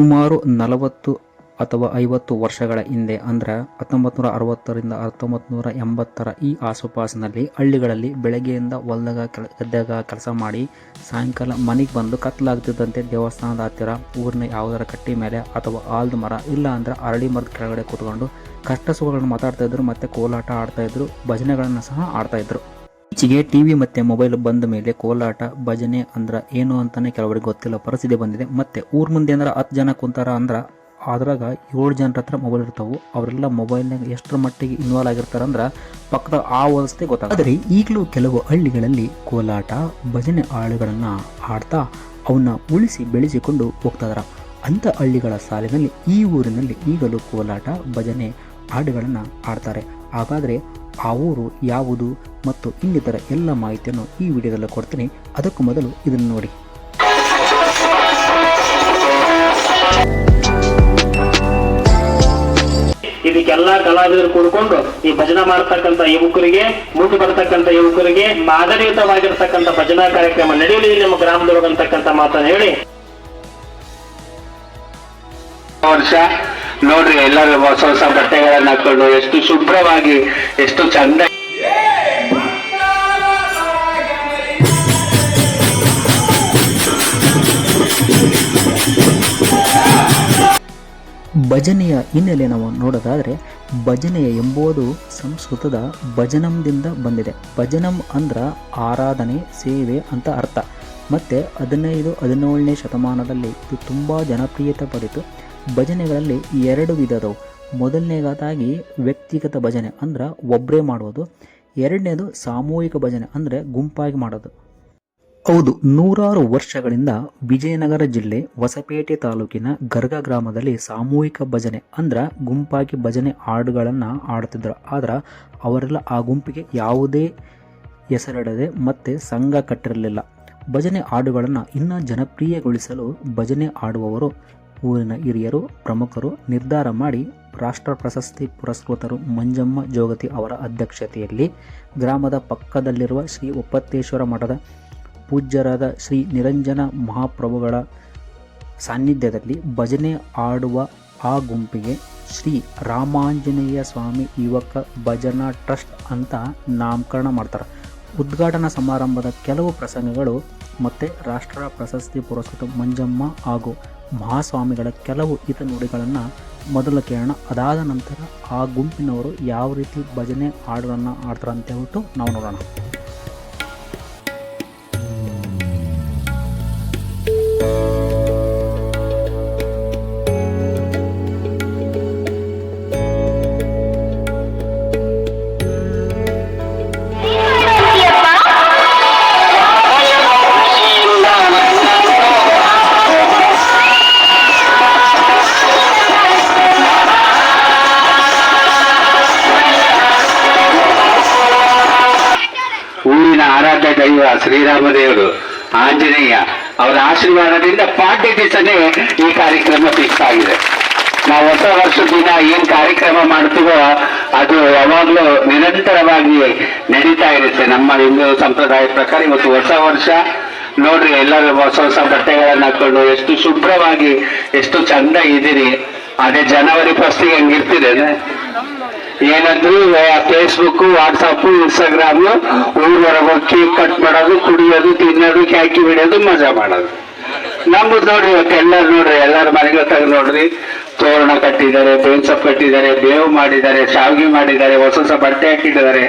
ಸುಮಾರು 40 ಅಥವಾ 50 ವರ್ಷಗಳ ಹಿಂದೆ ಅಂದ್ರೆ 1960ರಿಂದ 1980ರ ಈ ಆಸುಪಾಸಿನಲ್ಲಿ ಹಳ್ಳಿಗಳಲ್ಲಿ ಬೆಳಗ್ಗೆಯಿಂದ ಹೊಲದಾಗ ಗದ್ದೆಗ ಕೆಲಸ ಮಾಡಿ ಸಾಯಂಕಾಲ ಮನೆಗೆ ಬಂದು ಕತ್ಲಾಗ್ತಿದ್ದಂತೆ ದೇವಸ್ಥಾನದ ಹತ್ತಿರ ಊರಿನ ಯಾವುದರ ಕಟ್ಟಿ ಮೇಲೆ ಅಥವಾ ಆಲ್ದ ಮರ ಇಲ್ಲ ಅಂದ್ರೆ ಅರಳಿ ಮರದ ಕೆಳಗಡೆ ಕೂತ್ಕೊಂಡು ಕಷ್ಟ ಸುಖಗಳನ್ನು ಮಾತಾಡ್ತಾ ಇದ್ರು, ಮತ್ತೆ ಕೋಲಾಟ ಆಡ್ತಾ ಇದ್ರು, ಭಜನೆಗಳನ್ನು ಸಹ ಆಡ್ತಾ ಇದ್ರು. ಈಚೆಗೆ ಟಿವಿ ಮತ್ತೆ ಮೊಬೈಲ್ ಬಂದ ಮೇಲೆ ಕೋಲಾಟ ಭಜನೆ ಅಂದ್ರ ಏನು ಅಂತಾನೆ ಕೆಲವರಿಗೆ ಗೊತ್ತಿಲ್ಲ ಪರಿಸ್ಥಿತಿ ಬಂದಿದೆ. ಮತ್ತೆ ಊರ್ ಮುಂದೆ ಅಂದ್ರೆ 10 ಜನ ಕುಂತಾರ ಅಂದ್ರ ಅದ್ರಾಗ 7 ಜನರ ಹತ್ರ ಮೊಬೈಲ್ ಇರ್ತಾವು. ಅವರೆಲ್ಲ ಮೊಬೈಲ್ನಾಗ ಎಷ್ಟರ ಮಟ್ಟಿಗೆ ಇನ್ವಾಲ್ವ್ ಆಗಿರ್ತಾರ ಅಂದ್ರ ಪಕ್ಕದ ಆ ವ್ಯವಸ್ಥೆ ಗೊತ್ತಾಗ. ಆದರೆ ಈಗಲೂ ಕೆಲವು ಹಳ್ಳಿಗಳಲ್ಲಿ ಕೋಲಾಟ ಭಜನೆ ಹಾಡುಗಳನ್ನ ಹಾಡ್ತಾ ಅವನ್ನ ಉಳಿಸಿ ಬೆಳೆಸಿಕೊಂಡು ಹೋಗ್ತಾ ಇದಾರ. ಅಂತ ಹಳ್ಳಿಗಳ ಸಾಲಿನಲ್ಲಿ ಈ ಊರಿನಲ್ಲಿ ಈಗಲೂ ಕೋಲಾಟ ಭಜನೆ ಹಾಡುಗಳನ್ನ ಹಾಡ್ತಾರೆ. ಹಾಗಾದ್ರೆ ಆ ಊರು ಯಾವುದು ಮತ್ತು ಇನ್ನಿತರ ಎಲ್ಲ ಮಾಹಿತಿಯನ್ನು ಈ ವಿಡಿಯೋದಲ್ಲಿ ಕೊಡ್ತೀನಿ. ಅದಕ್ಕೂ ಮೊದಲು ಇದನ್ನು ನೋಡಿ. ಇದಕ್ಕೆಲ್ಲಾ ಕಲಾವಿದರು ಕೂಡ್ಕೊಂಡು ಈ ಭಜನಾ ಮಾಡ್ತಕ್ಕಂಥ ಯುವಕರಿಗೆ, ಮುಂದೆ ಬರ್ತಕ್ಕಂಥ ಯುವಕರಿಗೆ ಮಾದರಿಯುತವಾಗಿರ್ತಕ್ಕಂಥ ಭಜನಾ ಕಾರ್ಯಕ್ರಮ ನಡೆಯಲಿ ನಮ್ಮ ಗ್ರಾಮದೊಳಗಂತಕ್ಕಂಥ ಮಾತನ್ನು ಹೇಳಿ, ವರ್ಷ ನೋಡ್ರಿ ಎಲ್ಲರೂ ಹೊಸ ಹೊಸ ಬಟ್ಟೆಗಳನ್ನ ಹಾಕೊಂಡು ಎಷ್ಟು ಶುಭ್ರವಾಗಿ ಎಷ್ಟು ಚಂದ. ಭಜನೆಯ ಹಿನ್ನೆಲೆ ನಾವು ನೋಡೋದಾದರೆ ಭಜನೆಯ ಎಂಬುದು ಸಂಸ್ಕೃತದ ಭಜನಂದಿಂದ ಬಂದಿದೆ. ಭಜನಂ ಅಂದ್ರ ಆರಾಧನೆ, ಸೇವೆ ಅಂತ ಅರ್ಥ. ಮತ್ತು 15-17ನೇ ಶತಮಾನದಲ್ಲಿ ಇದು ತುಂಬ ಜನಪ್ರಿಯತೆ ಪಡೆಯಿತು. ಭಜನೆಗಳಲ್ಲಿ 2 ವಿಧದವು. ಮೊದಲನೇದಾಗಿ ವ್ಯಕ್ತಿಗತ ಭಜನೆ ಅಂದ್ರೆ ಒಬ್ಬರೇ ಮಾಡೋದು. ಎರಡನೇದು ಸಾಮೂಹಿಕ ಭಜನೆ ಅಂದರೆ ಗುಂಪಾಗಿ ಮಾಡೋದು. ಹೌದು, ನೂರಾರು ವರ್ಷಗಳಿಂದ ವಿಜಯನಗರ ಜಿಲ್ಲೆ ಹೊಸಪೇಟೆ ತಾಲೂಕಿನ ಗರ್ಗ ಗ್ರಾಮದಲ್ಲಿ ಸಾಮೂಹಿಕ ಭಜನೆ ಅಂದ್ರೆ ಗುಂಪಾಗಿ ಭಜನೆ ಹಾಡುಗಳನ್ನು ಹಾಡುತ್ತಿದ್ದರು. ಆದ್ರೆ ಅವರೆಲ್ಲ ಆ ಗುಂಪಿಗೆ ಯಾವುದೇ ಹೆಸರಿಡದೆ ಮತ್ತೆ ಸಂಘ ಕಟ್ಟಿರಲಿಲ್ಲ. ಭಜನೆ ಹಾಡುಗಳನ್ನು ಇನ್ನೂ ಜನಪ್ರಿಯಗೊಳಿಸಲು ಭಜನೆ ಹಾಡುವವರು ಊರಿನ ಹಿರಿಯರು ಪ್ರಮುಖರು ನಿರ್ಧಾರ ಮಾಡಿ ರಾಷ್ಟ್ರ ಪ್ರಶಸ್ತಿ ಪುರಸ್ಕೃತರು ಮಂಜಮ್ಮ ಜೋಗತಿ ಅವರ ಅಧ್ಯಕ್ಷತೆಯಲ್ಲಿ ಗ್ರಾಮದ ಪಕ್ಕದಲ್ಲಿರುವ ಶ್ರೀ ಒಪ್ಪತ್ತೇಶ್ವರ ಮಠದ ಪೂಜ್ಯರಾದ ಶ್ರೀ ನಿರಂಜನ ಮಹಾಪ್ರಭುಗಳ ಸಾನ್ನಿಧ್ಯದಲ್ಲಿ ಭಜನೆ ಹಾಡುವ ಆ ಗುಂಪಿಗೆ ಶ್ರೀ ರಾಮಾಂಜನೇಯ ಸ್ವಾಮಿ ಯುವಕ ಭಜನಾ ಟ್ರಸ್ಟ್ ಅಂತ ನಾಮಕರಣ ಮಾಡ್ತಾರೆ. ಉದ್ಘಾಟನಾ ಸಮಾರಂಭದ ಕೆಲವು ಪ್ರಸಂಗಗಳು ಮತ್ತು ರಾಷ್ಟ್ರ ಪ್ರಶಸ್ತಿ ಪುರಸ್ಕೃತ ಮಂಜಮ್ಮ ಹಾಗೂ ಮಹಾಸ್ವಾಮಿಗಳ ಕೆಲವು ಹಿತನುಡಿಗಳನ್ನು ಮೊದಲು ಕೇಳೋಣ. ಅದಾದ ನಂತರ ಆ ಗುಂಪಿನವರು ಯಾವ ರೀತಿ ಭಜನೆ ಹಾಡುಗಳನ್ನು ಹಾಡ್ತಾರೆ ಅಂತ ಹೇಳ್ಬಿಟ್ಟು ನಾವು ನೋಡೋಣ. ಊರಿನ ಆರಾಧ್ಯ ದೈವ ಶ್ರೀರಾಮದೇವರು ಆಂಜನೇಯ ಅವರ ಆಶೀರ್ವಾದದಿಂದ ಪಾಡ್ಯ ದಿವಸನೇ ಈ ಕಾರ್ಯಕ್ರಮ ಫಿಕ್ಸ್ ಆಗಿದೆ. ನಾವು ಹೊಸ ವರ್ಷದ ದಿನ ಏನ್ ಕಾರ್ಯಕ್ರಮ ಮಾಡ್ತೀವೋ ಅದು ಯಾವಾಗ್ಲೂ ನಿರಂತರವಾಗಿ ನಡೀತಾ ಇರುತ್ತೆ. ನಮ್ಮ ಹಿಂದೂ ಸಂಪ್ರದಾಯ ಪ್ರಕಾರ ಇವತ್ತು ಹೊಸ ವರ್ಷ ನೋಡ್ರಿ ಎಲ್ಲರೂ ಹೊಸ ಹೊಸ ಬಟ್ಟೆಗಳನ್ನ ಹಾಕೊಂಡು ಎಷ್ಟು ಶುಭ್ರವಾಗಿ ಎಷ್ಟು ಚಂದ ಇದ್ದೀರಿ. ಅದೇ ಜನವರಿ 1ಗೆ ಹೆಂಗಿರ್ತಿದೆ ಏನಂದ್ರು ಫೇಸ್ಬುಕ್, ವಾಟ್ಸಪ್, ಇನ್ಸ್ಟಾಗ್ರಾಮ್, ಊರವರೆಗೆ ಕೇಕ್ ಕಟ್ ಮಾಡೋದು, ಕುಡಿಯೋದು, ತಿನ್ನೋದು, ಕ್ಯಾಕಿ ಬಿಡೋದು, ಮಜಾ ಮಾಡೋದು. ನಮ್ಮದು ನೋಡ್ರಿ ಇವತ್ತು ಎಲ್ಲರೂ ನೋಡ್ರಿ ಎಲ್ಲರ ಮನೆಗೆ ನೋಡ್ರಿ ತೋರಣ ಕಟ್ಟಿದ್ದಾರೆ, ಬೇವಿನ ಸೊಪ್ಪು ಕಟ್ಟಿದ್ದಾರೆ, ಬೇವು ಮಾಡಿದ್ದಾರೆ, ಶಾವಿಗೆ ಮಾಡಿದ್ದಾರೆ, ಹೊಸ ಹೊಸ ಬಟ್ಟೆ ಹಾಕಿದ್ದಾರೆ,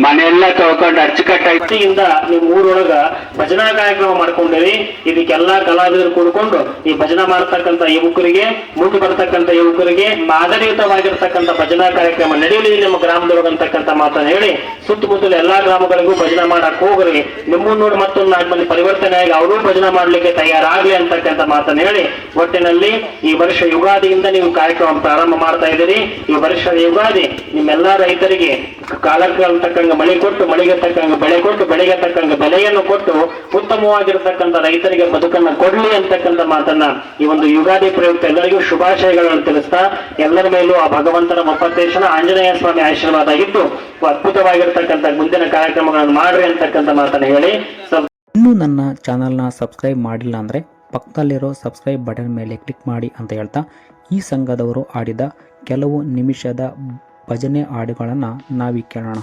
ಮನೆಯೆಲ್ಲ ತೊಳ್ಕೊಂಡು ಅಚ್ಚುಕಟ್ಟಾಗಿಂದ ನಿಮ್ಮ ಊರೊಳಗ ಭಜನಾ ಕಾರ್ಯಕ್ರಮ ಮಾಡ್ಕೊಂಡಿರಿ. ಇದಕ್ಕೆಲ್ಲಾ ಕಲಾವಿದರು ಕೂಡ್ಕೊಂಡು ಈ ಭಜನಾ ಮಾಡ್ತಕ್ಕಂಥ ಯುವಕರಿಗೆ, ಮುಂದೆ ಬರ್ತಕ್ಕಂಥ ಯುವಕರಿಗೆ ಮಾದರಿಯುತವಾಗಿರ್ತಕ್ಕಂಥ ಭಜನಾ ಕಾರ್ಯಕ್ರಮ ನಡೆಯಲಿ ನಮ್ಮ ಗ್ರಾಮದೊಳಗಂತಕ್ಕಂಥ ಮಾತನ್ನು ಹೇಳಿ, ಸುತ್ತಮುತ್ತಲ ಎಲ್ಲಾ ಗ್ರಾಮಗಳಿಗೂ ಭಜನಾ ಮಾಡಕ್ ಹೋಗ್ರಿ. ನಿಮ್ಮನ್ನು ನೋಡಿ ಮತ್ತೊಂದು 4 ಮಂದಿ ಪರಿವರ್ತನೆ ಆಗಿ ಅವರು ಭಜನಾ ಮಾಡ್ಲಿಕ್ಕೆ ತಯಾರಾಗ್ಲಿ ಅಂತಕ್ಕಂಥ ಮಾತನ್ನು ಹೇಳಿ, ಒಟ್ಟಿನಲ್ಲಿ ಈ ವರ್ಷ ಯುಗಾದಿಯಿಂದ ನೀವು ಕಾರ್ಯಕ್ರಮ ಪ್ರಾರಂಭ ಮಾಡ್ತಾ ಇದ್ದೀರಿ. ಈ ವರ್ಷದ ಯುಗಾದಿ ನಿಮ್ಮೆಲ್ಲಾ ರೈತರಿಗೆ ಕಾಲಕ್ಕೆ ತಕ್ಕಂಗ ಮಳೆ ಕೊಟ್ಟು, ಮಳೆಗೆ ತಕ್ಕಂಗ ಬೆಳೆ ಕೊಟ್ಟು, ಬೆಳೆಗೆ ತಕ್ಕಂಗ ಬೆಲೆಯನ್ನು ಕೊಟ್ಟು ಉತ್ತಮವಾಗಿರ್ತಕ್ಕಂಥ ರೈತರಿಗೆ ಬದುಕನ್ನು ಕೊಡ್ಲಿ ಅಂತಕ್ಕಂಥ ಮಾತನ್ನ ಈ ಒಂದು ಯುಗಾದಿ ಪ್ರಯುಕ್ತ ಎಲ್ಲರಿಗೂ ಶುಭಾಶಯಗಳನ್ನು ತಿಳಿಸ್ತಾ, ಎಲ್ಲರ ಮೇಲೂ ಆ ಭಗವಂತನ ಒಪ್ಪತ್ತೇಶ್ವರ ಆಂಜನೇಯ ಸ್ವಾಮಿ ಆಶೀರ್ವಾದ ಆಗಿದ್ದು ಅದ್ಭುತವಾಗಿರ್ತಕ್ಕಂಥ ಮುಂದಿನ ಕಾರ್ಯಕ್ರಮಗಳನ್ನು ಮಾಡ್ರಿ ಅಂತಕ್ಕಂಥ ಮಾತನ್ನ ಹೇಳಿ, ಇನ್ನೂ ನನ್ನ ಚಾನಲ್ನ ಸಬ್ಸ್ಕ್ರೈಬ್ ಮಾಡಿಲ್ಲ ಅಂದರೆ ಪಕ್ಕದಲ್ಲಿರೋ ಸಬ್ಸ್ಕ್ರೈಬ್ ಬಟನ್ ಮೇಲೆ ಕ್ಲಿಕ್ ಮಾಡಿ ಅಂತ ಹೇಳ್ತಾ ಈ ಸಂಘದವರು ಆಡಿದ ಕೆಲವು ನಿಮಿಷದ ಭಜನೆ ಹಾಡುಗಳನ್ನು ನಾವೀಗ ಕೇಳೋಣ.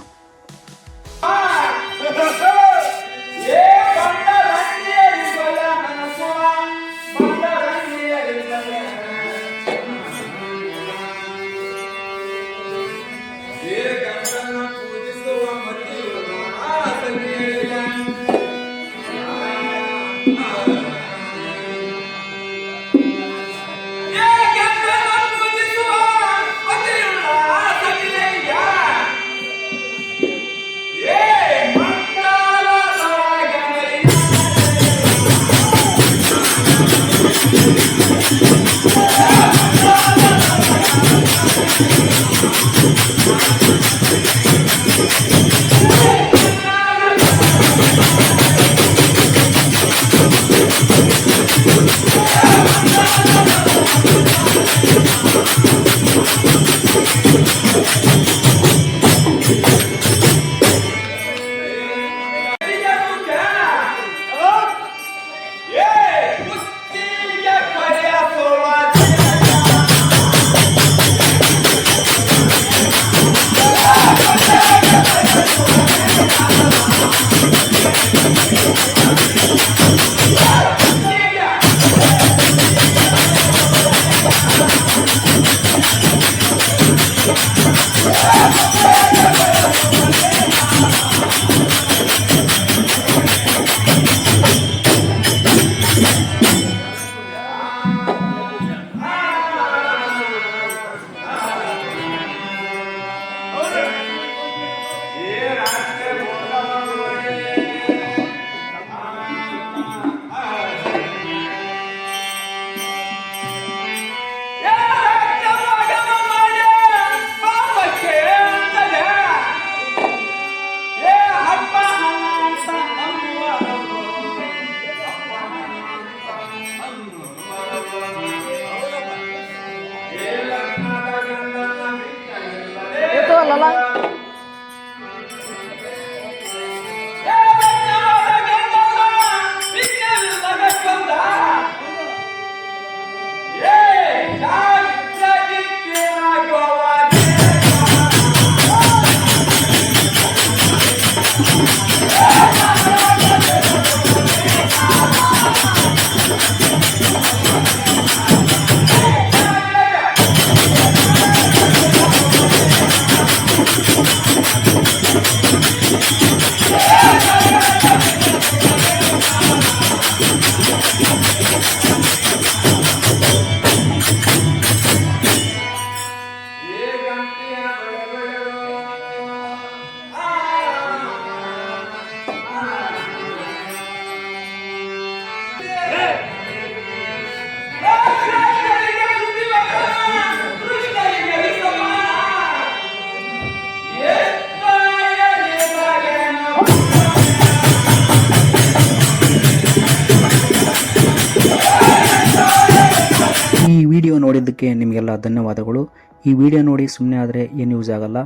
ಈ ವಿಡಿಯೋ ನೋಡಿದ್ದಕ್ಕೆ ನಿಮಗೆಲ್ಲ ಧನ್ಯವಾದಗಳು. ಈ ವಿಡಿಯೋ ನೋಡಿ ಸುಮ್ಮನೆ ಆದರೆ ಏನು ಯೂಸ್ ಆಗಲ್ಲ.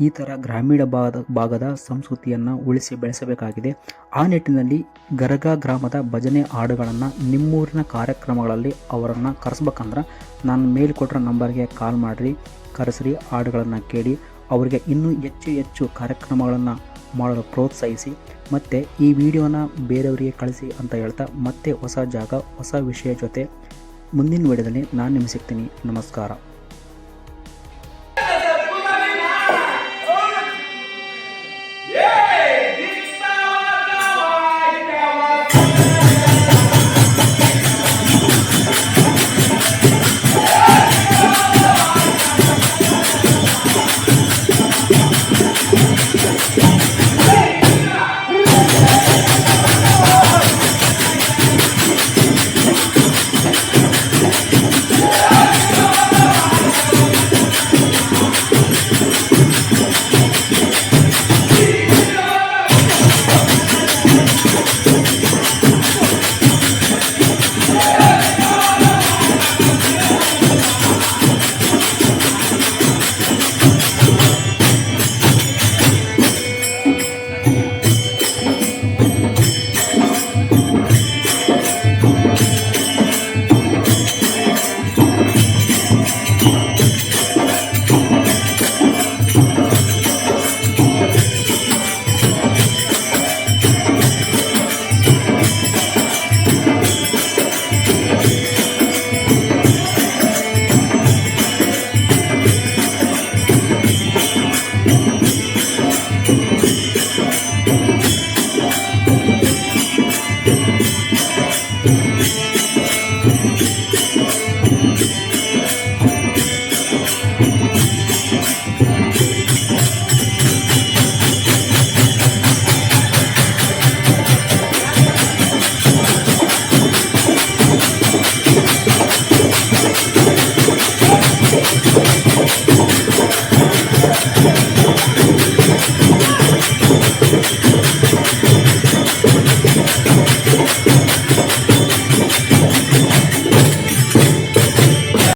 ಈ ಥರ ಗ್ರಾಮೀಣ ಭಾಗದ ಸಂಸ್ಕೃತಿಯನ್ನು ಉಳಿಸಿ ಬೆಳೆಸಬೇಕಾಗಿದೆ. ಆ ನಿಟ್ಟಿನಲ್ಲಿ ಗರಗ ಗ್ರಾಮದ ಭಜನೆ ಹಾಡುಗಳನ್ನು ನಿಮ್ಮೂರಿನ ಕಾರ್ಯಕ್ರಮಗಳಲ್ಲಿ ಅವರನ್ನು ಕರೆಸ್ಬೇಕಂದ್ರೆ ನಾನು ಮೇಲ್ ಕೊಟ್ಟಿರೋ ನಂಬರ್ಗೆ ಕಾಲ್ ಮಾಡಿರಿ, ಕರೆಸ್ರಿ, ಹಾಡುಗಳನ್ನು ಕೇಳಿ ಅವರಿಗೆ ಇನ್ನೂ ಹೆಚ್ಚು ಕಾರ್ಯಕ್ರಮಗಳನ್ನು ಮಾಡಲು ಪ್ರೋತ್ಸಾಹಿಸಿ. ಮತ್ತು ಈ ವಿಡಿಯೋನ ಬೇರೆಯವರಿಗೆ ಕಳಿಸಿ ಅಂತ ಹೇಳ್ತಾ ಮತ್ತೆ ಹೊಸ ಜಾಗ ಹೊಸ ವಿಷಯ ಜೊತೆ ಮುಂದಿನ ವಿಡಿಯೋದಲ್ಲಿ ನಾನು ನಿಮಗೆ ಸಿಗ್ತೀನಿ. ನಮಸ್ಕಾರ.